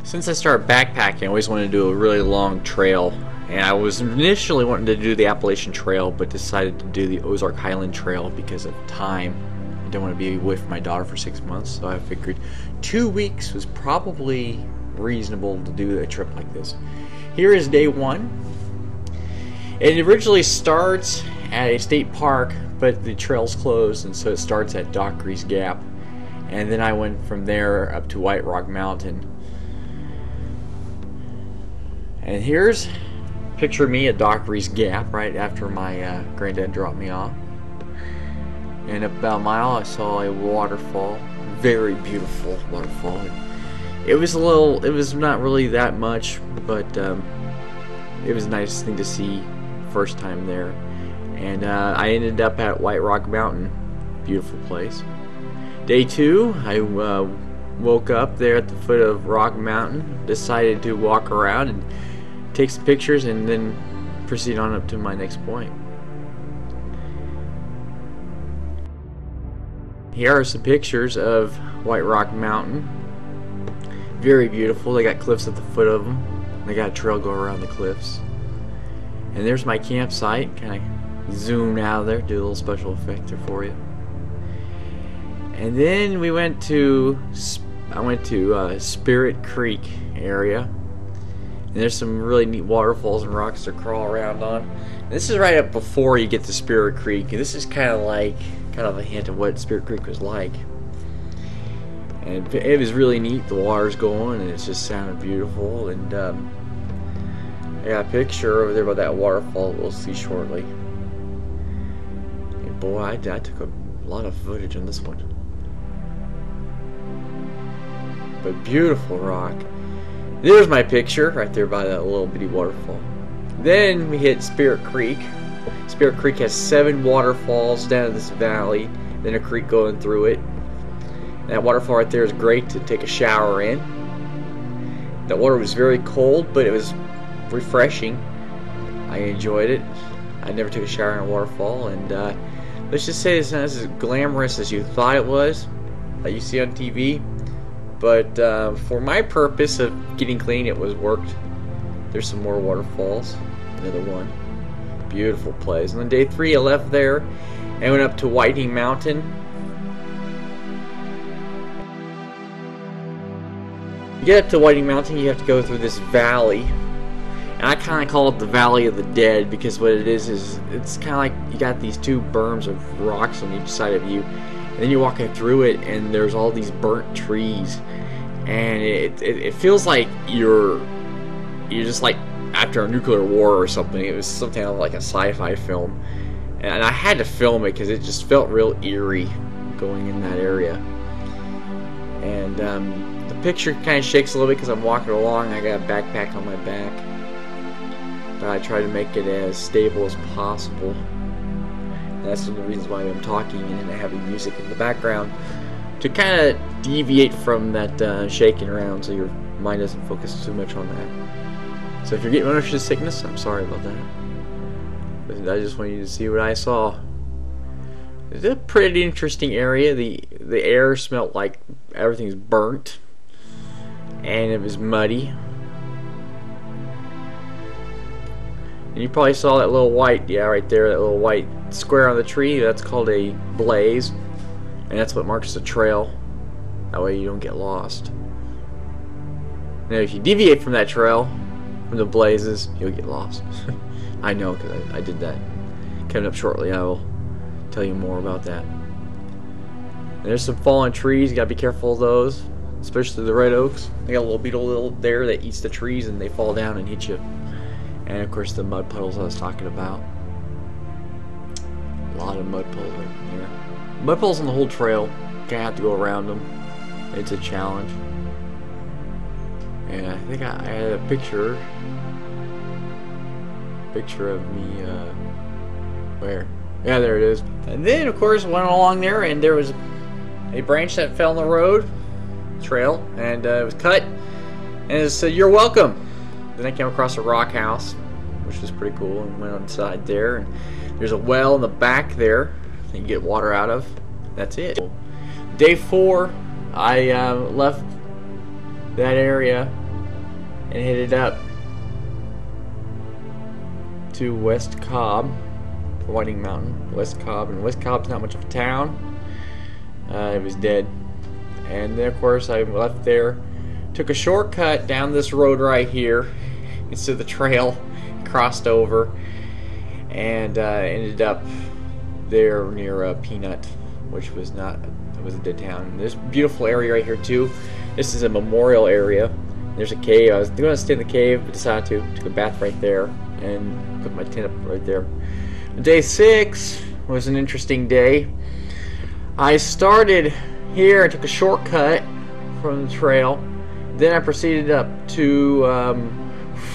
Since I started backpacking, I always wanted to do a really long trail, and I was initially wanting to do the Appalachian Trail, but decided to do the Ozark Highland Trail because of time. I didn't want to be away from my daughter for 6 months, so I figured 2 weeks was probably reasonable to do a trip like this. Here is day one. It originally starts at a state park, but the trail's closed, and so it starts at Dockerys Gap. And then I went from there up to White Rock Mountain. And here's picture me at Dockerys Gap right after my granddad dropped me off. And about a mile I saw a waterfall, very beautiful waterfall. It was not really that much, but it was a nice thing to see first time there. And I ended up at White Rock Mountain, beautiful place. Day two, I woke up there at the foot of Rock Mountain, decided to walk around and take some pictures and then proceed on up to my next point. Here are some pictures of White Rock Mountain. Very beautiful. They got cliffs at the foot of them. They got a trail go around the cliffs. And there's my campsite. Kind of zoom out of there, do a little special effect there for you. And then I went to Spirit Creek area. And there's some really neat waterfalls and rocks to crawl around on. And this is right up before you get to Spirit Creek. And this is kind of a hint of what Spirit Creek was like. And it was really neat. The water's going and it just sounded beautiful. And I got a picture over there about that waterfall we'll see shortly. And boy, I took a lot of footage on this one. But beautiful rock. There's my picture right there by that little bitty waterfall. Then we hit Spirit Creek. Spirit Creek has 7 waterfalls down in this valley, then a creek going through it. That waterfall right there is great to take a shower in. The water was very cold, but it was refreshing. I enjoyed it. I never took a shower in a waterfall, and let's just say it's not as glamorous as you thought it was, that you see on TV. But for my purpose of getting clean, it was worked. There's some more waterfalls. Another one. Beautiful place. And then day 3, I left there and went up to Whiting Mountain. You get up to Whiting Mountain, you have to go through this valley. And I kind of call it the Valley of the Dead, because what it is it's kind of like you got these 2 berms of rocks on each side of you. And then you're walking through it, and there's all these burnt trees, and it feels like you're just like after a nuclear war or something. It was something like a sci-fi film, and I had to film it because it just felt real eerie going in that area. And the picture kind of shakes a little bit because I'm walking along. I got a backpack on my back, but I try to make it as stable as possible. That's one of the reasons why I'm talking and having music in the background, to kind of deviate from that shaking around so your mind doesn't focus too much on that. So if you're getting motion sickness, I'm sorry about that. But I just want you to see what I saw. It's a pretty interesting area. The air smelled like everything's burnt, and it was muddy. And you probably saw that little white, right there, that little white square on the tree. That's called a blaze, and that's what marks the trail. That way you don't get lost. Now if you deviate from that trail, from the blazes, you'll get lost. I know, because I did that. Coming up shortly, I will tell you more about that. And there's some fallen trees. You gotta be careful of those, especially the red oaks. They got a little beetle there that eats the trees, and they fall down and hit you. And of course the mud puddles I was talking about. A lot of mud puddles right here. Mud puddles on the whole trail. Gonna have to go around them. It's a challenge. And I think I had a picture of me. Where? Yeah, there it is. And then of course I went along there, and there was a branch that fell in the road trail, and it was cut, and it said, "You're welcome." Then I came across a rock house, which was pretty cool, and went inside there, and there's a well in the back there that you can get water out of. That's it. Day 4, I left that area and headed up to West Cobb, Whiting Mountain, West Cobb, and West Cobb's not much of a town. It was dead. And then of course I left there, took a shortcut down this road right here instead of the trail, crossed over, and ended up there near Peanut, which was not, it was a dead town. There's a beautiful area right here too. This is a memorial area. There's a cave. I was going to stay in the cave, but decided to took a bath right there and put my tent up right there. Day 6 was an interesting day. I started here and took a shortcut from the trail. Then I proceeded up to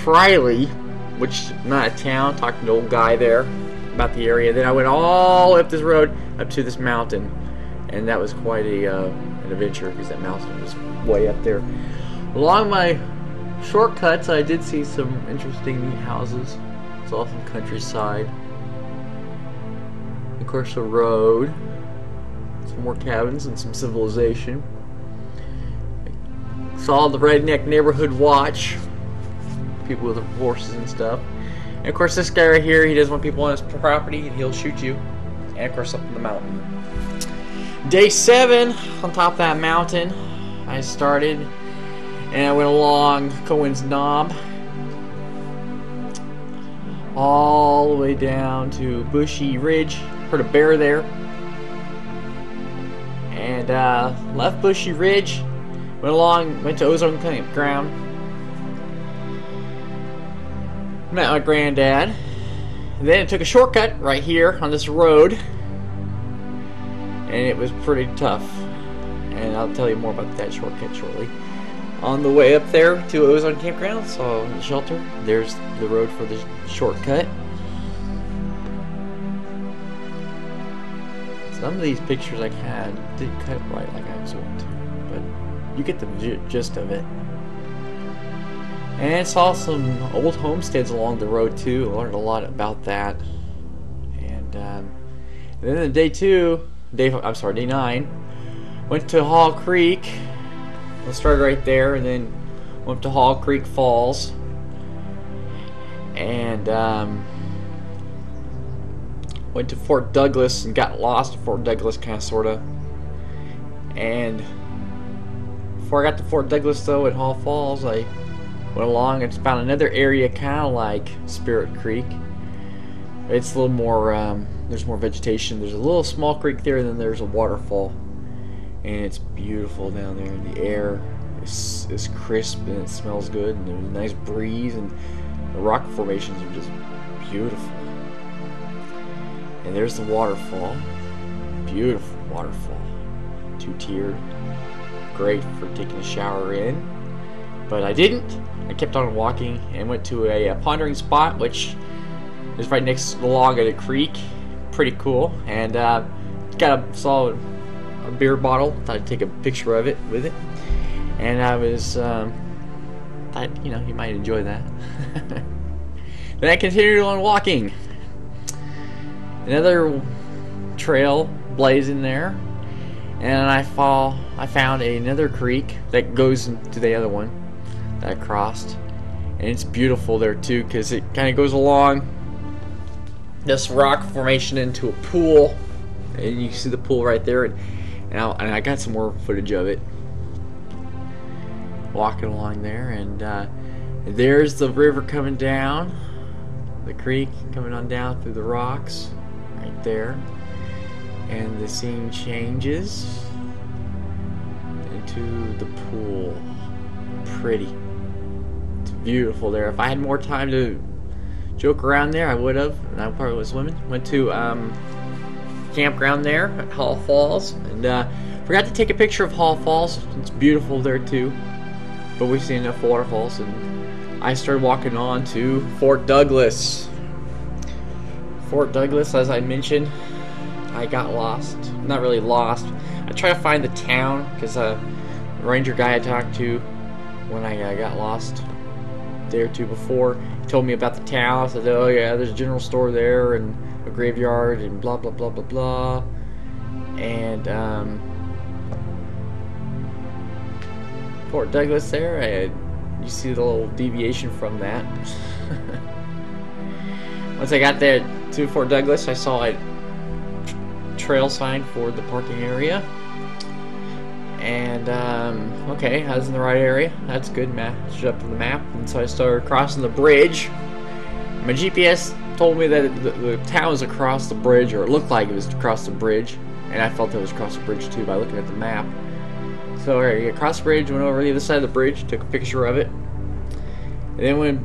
Friley, which is not a town. Talked to an old guy there about the area. Then I went all up this road up to this mountain, and that was quite an adventure because that mountain was way up there. Along my shortcuts, I did see some interesting neat houses. It's all some countryside. Of course, a road, some more cabins, and some civilization. I saw the redneck neighborhood watch, people with horses and stuff. And of course, this guy right here, he doesn't want people on his property, and he'll shoot you. And of course, up in the mountain. Day 7, on top of that mountain, I started, and I went along Cohen's Knob, all the way down to Bushy Ridge. Heard a bear there, and left Bushy Ridge, went along, went to Ozark Campground, met my granddad, and then took a shortcut right here on this road, and it was pretty tough, and I'll tell you more about that shortcut shortly. On the way up there to Ozark Campground, saw the shelter. There's the road for the shortcut. Some of these pictures I kind of didn't cut right like I was going to, but you get the gist of it. And saw some old homesteads along the road too. Learned a lot about that. And then in day 9, went to Hall Creek. I started right there, and then went to Hall Creek Falls, and went to Fort Douglas and got lost at Fort Douglas, kind of, sorta. And before I got to Fort Douglas, though, at Hall Falls, I went along and found another area kind of like Spirit Creek. It's a little more, there's more vegetation. There's a little small creek there, and then there's a waterfall. And it's beautiful down there. The air is crisp, and it smells good, and there's a nice breeze, and the rock formations are just beautiful. And there's the waterfall. Beautiful waterfall. 2-tiered. Great for taking a shower in. But I didn't. I kept on walking and went to a pondering spot, which is right next along at a creek. Pretty cool. And saw a beer bottle. Thought I'd take a picture of it with it. And I was, thought, you might enjoy that. Then I continued on walking. Another trail blazing there, and I found another creek that goes into the other one that I crossed, and it's beautiful there too, because it kind of goes along this rock formation into a pool, and you see the pool right there, and I got some more footage of it walking along there, and there's the river coming down, the creek coming on down through the rocks right there, and the scene changes into the pool. Pretty. It's beautiful there. If I had more time to joke around there, I would have, and I probably was swimming. Went to campground there at Hall Falls, and forgot to take a picture of Hall Falls. It's beautiful there too, but we've seen enough waterfalls, and I started walking on to Fort Douglas. Fort Douglas, as I mentioned, I got lost. Not really lost. I tried to find the town, because the ranger guy I talked to when I got lost there too before, he told me about the town. I said, oh yeah, there's a general store there, and a graveyard, and blah blah blah blah blah. And Fort Douglas there, I You see the little deviation from that. Once I got there to Fort Douglas, I saw a trail sign for the parking area. And, okay, I was in the right area. That's good, matched up to the map. And so I started crossing the bridge. My GPS told me that the town was across the bridge, or it looked like it was across the bridge. And I felt it was across the bridge, too, by looking at the map. So, I crossed the bridge, went over to the other side of the bridge, took a picture of it. And then went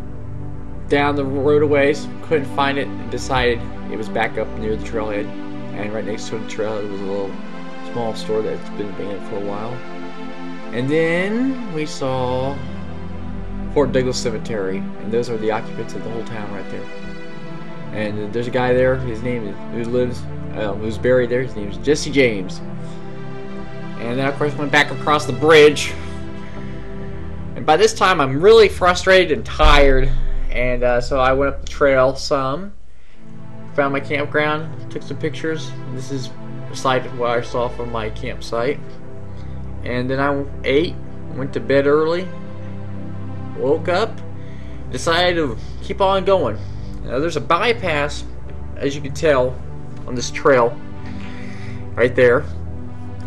down the road a ways, couldn't find it, and decided it was back up near the trailhead. And right next to the trail, there was a little small store that's been abandoned for a while. And then we saw Fort Douglas Cemetery, and those are the occupants of the whole town right there. And there's a guy there, his name is, who's buried there. His name is Jesse James. And then of course went back across the bridge. And by this time I'm really frustrated and tired, and so I went up the trail some, found my campground, took some pictures. This is beside what I saw from my campsite. And then I ate, went to bed early, woke up, decided to keep on going. Now there's a bypass, as you can tell, on this trail right there.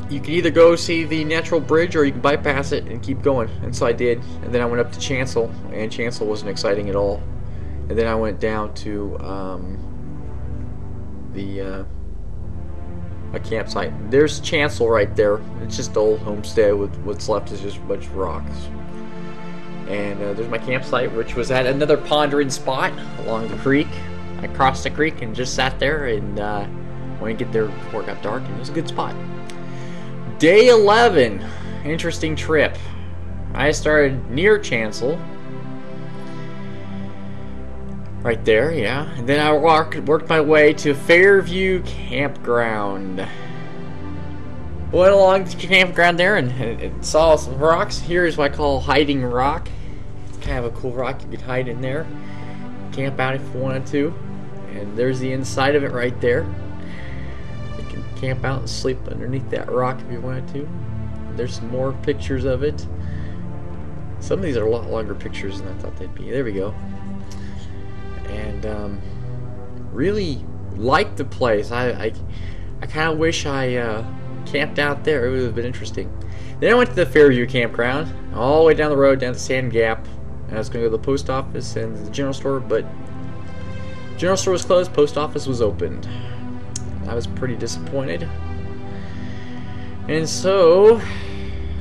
You can either go see the natural bridge, or you can bypass it and keep going. And so I did. And then I went up to Chancel, and Chancel wasn't exciting at all. And then I went down to a campsite. There's Chancel right there. It's just the old homestead with what's left is just a bunch of rocks. And there's my campsite, which was at another pondering spot along the creek. I crossed the creek and just sat there, and wanted to get there before it got dark, and it was a good spot. Day 11, interesting trip. I started near Chancel, right there, yeah. And then I worked my way to Fairview Campground. Went along the campground there and saw some rocks. Here's what I call Hiding Rock. It's kind of a cool rock. You could hide in there, camp out if you wanted to. And there's the inside of it right there. You can camp out and sleep underneath that rock if you wanted to. There's some more pictures of it. Some of these are a lot longer pictures than I thought they'd be. There we go. And really liked the place. I kind of wish I camped out there. It would have been interesting. Then I went to the Fairview Campground, all the way down the road down to Sand Gap. And I was going to go to the post office and the general store, but the general store was closed, post office was opened. I was pretty disappointed. And so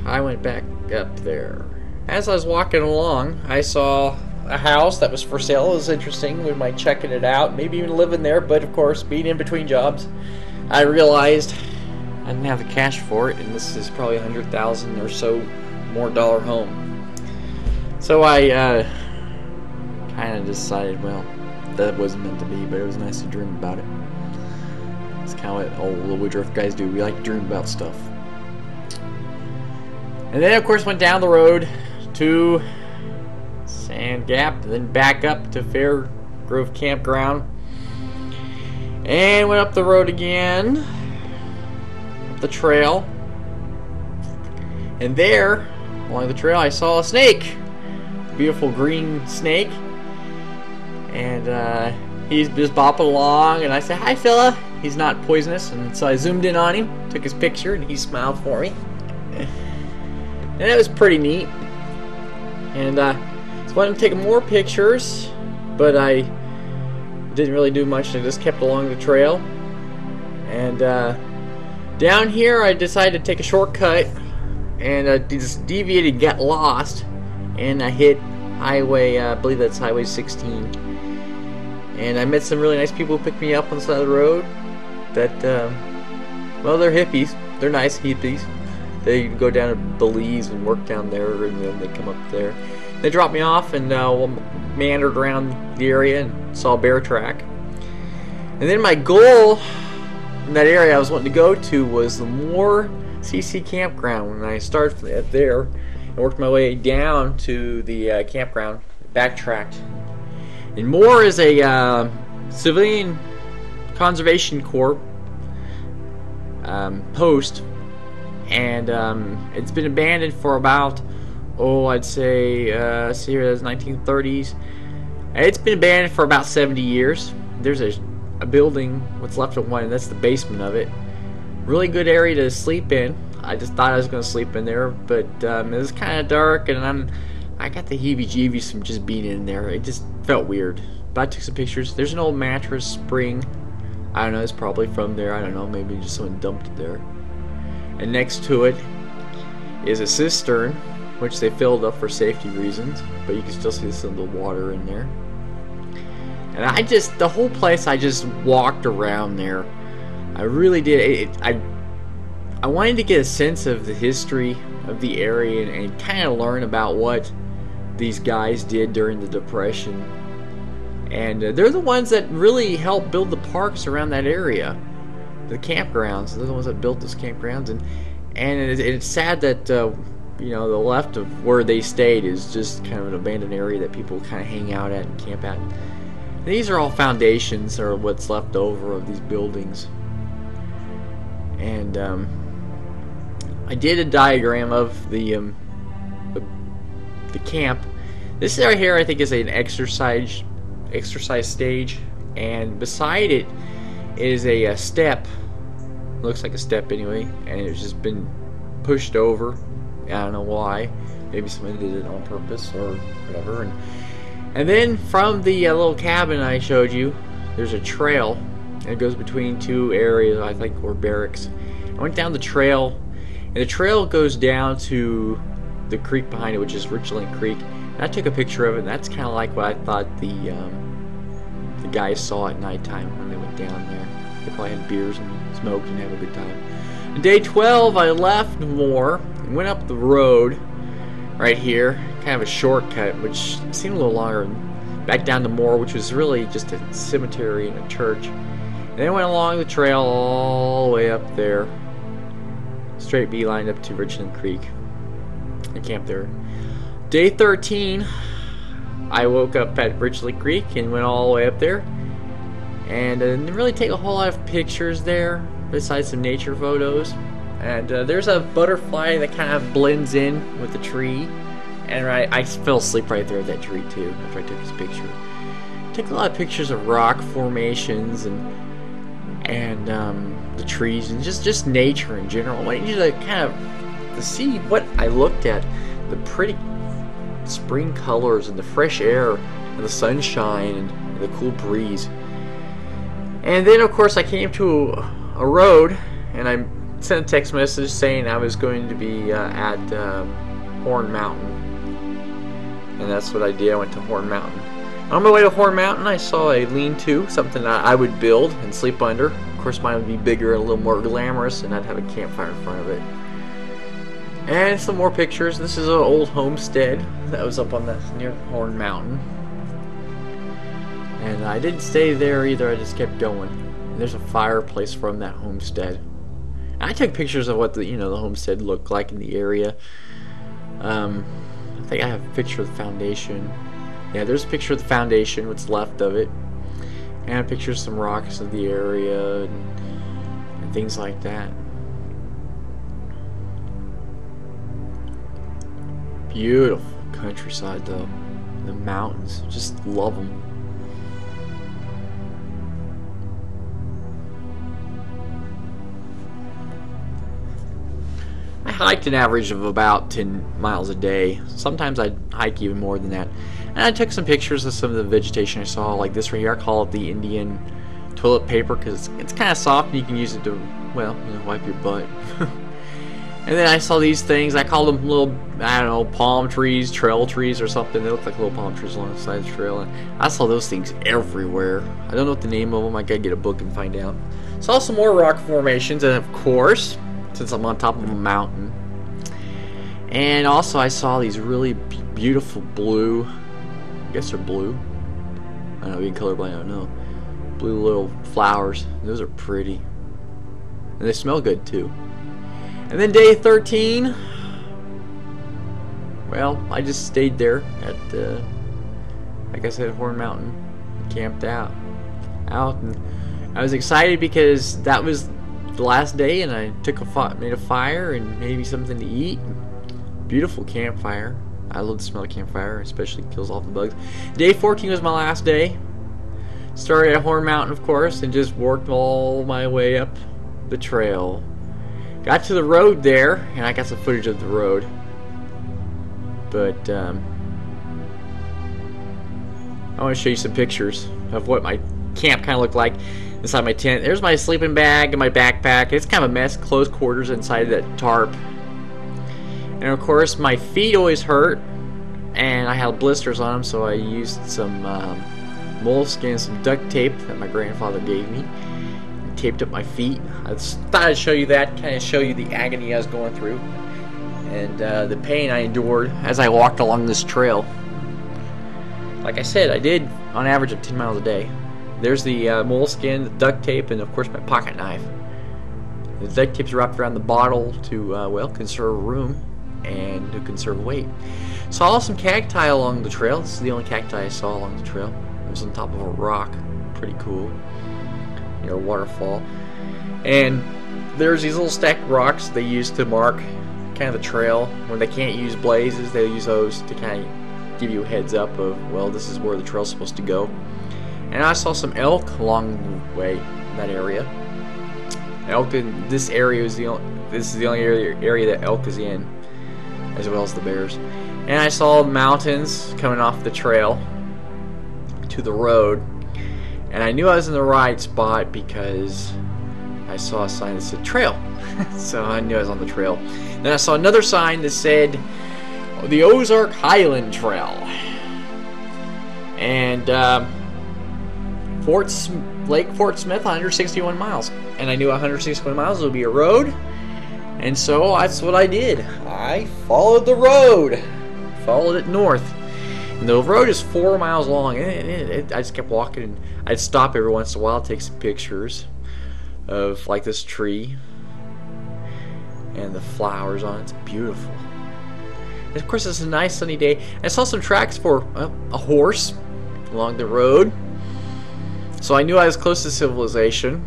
I went back up there. As I was walking along, I saw a house that was for sale. It was interesting. We might checking it out, maybe even living there, but of course, being in between jobs, I realized I didn't have the cash for it, and this is probably $100,000 or so more dollar home. So I kind of decided, well, that wasn't meant to be, but it was nice to dream about it. It's kind of what all the Woodruff guys do. We like to dream about stuff. And then, of course, went down the road to Sand Gap, and then back up to Fair Grove Campground, and went up the road again, up the trail, and there, along the trail, I saw a snake, a beautiful green snake, and he's just bopping along, and I said, "Hi, fella." He's not poisonous, and so I zoomed in on him, took his picture, and he smiled for me, and that was pretty neat. And so I wanted to take more pictures, but I didn't really do much. I just kept along the trail. And down here, I decided to take a shortcut, and just deviated, got lost, and I hit highway, I believe that's Highway 16. And I met some really nice people who picked me up on the side of the road. That, well, they're hippies. They're nice hippies. They go down to Belize and work down there, and then they come up there. They dropped me off and meandered around the area and saw a bear track. And then my goal in that area I was wanting to go to was the Moore CC Campground. And I started from there and worked my way down to the campground, backtracked. And Moore is a civilian conservation corps post, and it's been abandoned for about oh, I'd say, see here, that's 1930s. It's been abandoned for about 70 years. There's a building, what's left of one, and that's the basement of it. Really good area to sleep in. I just thought I was going to sleep in there, but it was kind of dark, and I got the heebie-jeebies from just being in there. It just felt weird. But I took some pictures. There's an old mattress spring. I don't know, it's probably from there. I don't know, maybe just someone dumped it there. And next to it is a cistern, which they filled up for safety reasons, but you can still see some of the water in there. And the whole place, I just walked around there. I really did. I wanted to get a sense of the history of the area and kind of learn about what these guys did during the Depression. And they're the ones that really helped build the parks around that area, the campgrounds. They're the ones that built those campgrounds, and it's sad that you know, the left of where they stayed is just kind of an abandoned area that people kind of hang out at and camp at. And these are all foundations, or what's left over of these buildings. And I did a diagram of the camp. This right here, I think, is an exercise stage, and beside it is a step. Looks like a step anyway, and it's just been pushed over. I don't know why. Maybe someone did it on purpose or whatever. And then from the little cabin I showed you, there's a trail, and it goes between two areas, I think, or barracks. I went down the trail, and the trail goes down to the creek behind it, which is Richland Creek. And I took a picture of it, and that's kind of like what I thought the guys saw at nighttime when they went down there. They probably had beers and smoked and had a good time. On day 12, I left Moore and went up the road right here, kind of a shortcut, which seemed a little longer, back down to Moore, which was really just a cemetery and a church. And then went along the trail all the way up there, straight beeline up to Richland Creek, and camped there. Day 13, I woke up at Richland Creek and went all the way up there, and didn't really take a whole lot of pictures there, besides some nature photos. And there's a butterfly that kind of blends in with the tree, and I fell asleep right there at that tree too after I took this picture. Took a lot of pictures of rock formations and the trees and just nature in general. I wanted you to kind of to see what I looked at, the pretty spring colors and the fresh air and the sunshine and the cool breeze. And then of course I came to a road, and I sent a text message saying I was going to be at Horn Mountain, and that's what I did. I went to Horn Mountain. On my way to Horn Mountain, I saw a lean-to, something that I would build and sleep under. Of course, mine would be bigger and a little more glamorous, and I'd have a campfire in front of it. And some more pictures. This is an old homestead that was up on the near Horn Mountain, and I didn't stay there either. I just kept going. And there's a fireplace from that homestead. And I took pictures of what the homestead looked like in the area. I think I have a picture of the foundation. Yeah, there's a picture of the foundation, what's left of it, and a picture of some rocks of the area and things like that. Beautiful countryside though. The mountains, just love them. I hiked an average of about 10 miles a day. Sometimes I'd hike even more than that. And I took some pictures of some of the vegetation I saw, like this right here. I call it the Indian toilet paper because it's kind of soft and you can use it to, well, wipe your butt. And then I saw these things. I called them little, I don't know, palm trees, trail trees or something. They look like little palm trees along the side of the trail. And I saw those things everywhere. I don't know what the name of them. I gotta get a book and find out. Saw some more rock formations, and of course, since I'm on top of a mountain. And also I saw these really beautiful blue, I guess they're blue. I don't know, being colorblind, I don't know. Blue little flowers. Those are pretty. And they smell good too. And then day 13, well, I just stayed there at, like I said, Horn Mountain, camped out, and I was excited because that was the last day, and I took made a fire and maybe something to eat. Beautiful campfire. I love the smell of campfire, especially kills off the bugs. Day 14 was my last day. Started at Horn Mountain, of course, and just worked all my way up the trail. Got to the road there, and I got some footage of the road. But I want to show you some pictures of what my camp kind of looked like inside my tent. There's my sleeping bag and my backpack. It's kind of a mess, close quarters inside that tarp. And of course, my feet always hurt, and I had blisters on them, so I used some moleskin, some duct tape that my grandfather gave me, and taped up my feet. I thought I'd show you that, kind of show you the agony I was going through, and the pain I endured as I walked along this trail. Like I said, I did on average of 10 miles a day. There's the moleskin, the duct tape, and of course my pocket knife. The duct tape's wrapped around the bottle to, well, conserve room and to conserve weight. Saw some cacti along the trail. This is the only cacti I saw along the trail. It was on top of a rock. Pretty cool. Near a waterfall. And there's these little stacked rocks they use to mark kind of the trail. When they can't use blazes, they'll use those to kind of give you a heads up of, well, this is where the trail's supposed to go. And I saw some elk along the way in that area. Elk in this area is the only area that elk is in, as well as the bears. And I saw mountains coming off the trail to the road, and I knew I was in the right spot because I saw a sign that said trail. So I knew I was on the trail. Then I saw another sign that said the Ozark Highland Trail, and Lake Fort Smith, 161 miles. And I knew 161 miles would be a road, and so that's what I did. I followed the road, followed it north. And the road is 4 miles long, and I just kept walking, and I'd stop every once in a while, take some pictures of like this tree and the flowers on it. It's beautiful. And of course, it's a nice sunny day. I saw some tracks for a horse along the road, so I knew I was close to civilization.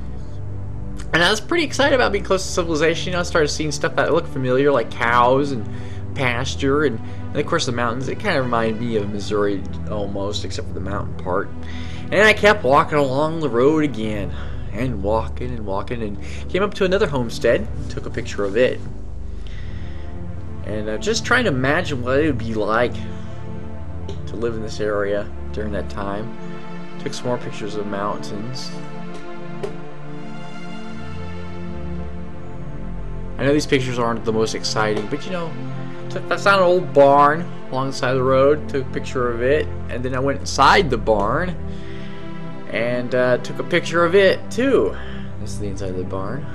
And I was pretty excited about being close to civilization. You know, I started seeing stuff that looked familiar, like cows and pasture, and of course the mountains. It kind of reminded me of Missouri almost, except for the mountain part. And I kept walking along the road again, and walking, and came up to another homestead, took a picture of it, and just trying to imagine what it would be like to live in this area during that time. Took some more pictures of mountains. I know these pictures aren't the most exciting, but you know, I found an old barn along the side of the road, took a picture of it, and then I went inside the barn and took a picture of it too. This is the inside of the barn.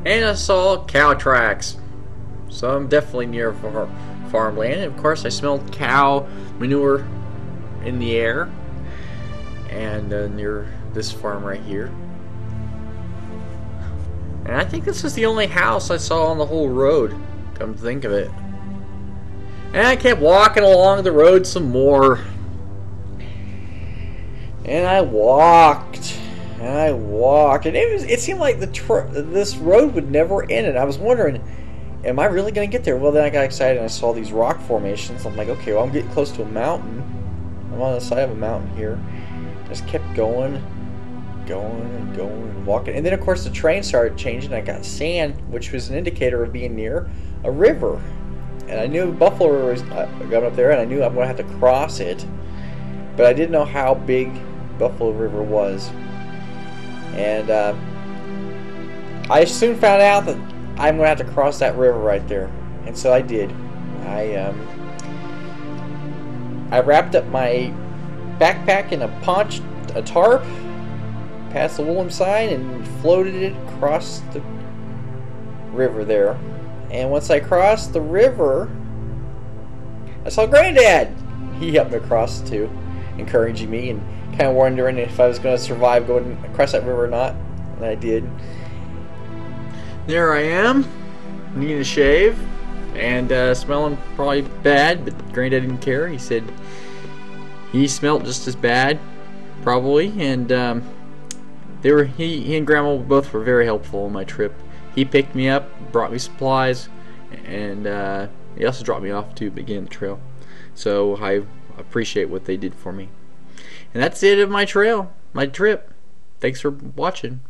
And I saw cow tracks, so I'm definitely near farmland. And of course, I smelled cow manure in the air, and near this farm right here. And I think this was the only house I saw on the whole road, come to think of it. And I kept walking along the road some more, and I walked, and it seemed like this road would never end, and I was wondering, am I really going to get there? Well, then I got excited and I saw these rock formations. I'm like, okay, well, I'm getting close to a mountain. I'm on the side of a mountain here. Just kept going and walking. And then, of course, the train started changing. I got sand, which was an indicator of being near a river. And I knew Buffalo River was going up there, and I knew I'm going to have to cross it. But I didn't know how big Buffalo River was. And I soon found out that I'm going to have to cross that river right there. And so I did. I wrapped up my backpack in a tarp, past the Woolum sign, and floated it across the river there. And once I crossed the river, I saw Granddad. He helped me across too, encouraging me and kind of wondering if I was going to survive going across that river or not. And I did. There I am, needing a shave, and smelling probably bad, but Granddad didn't care. He said he smelled just as bad, probably, and He and Grandma both were very helpful on my trip. He picked me up, brought me supplies, and he also dropped me off to begin the trail. So I appreciate what they did for me. And that's it of my trip. Thanks for watching.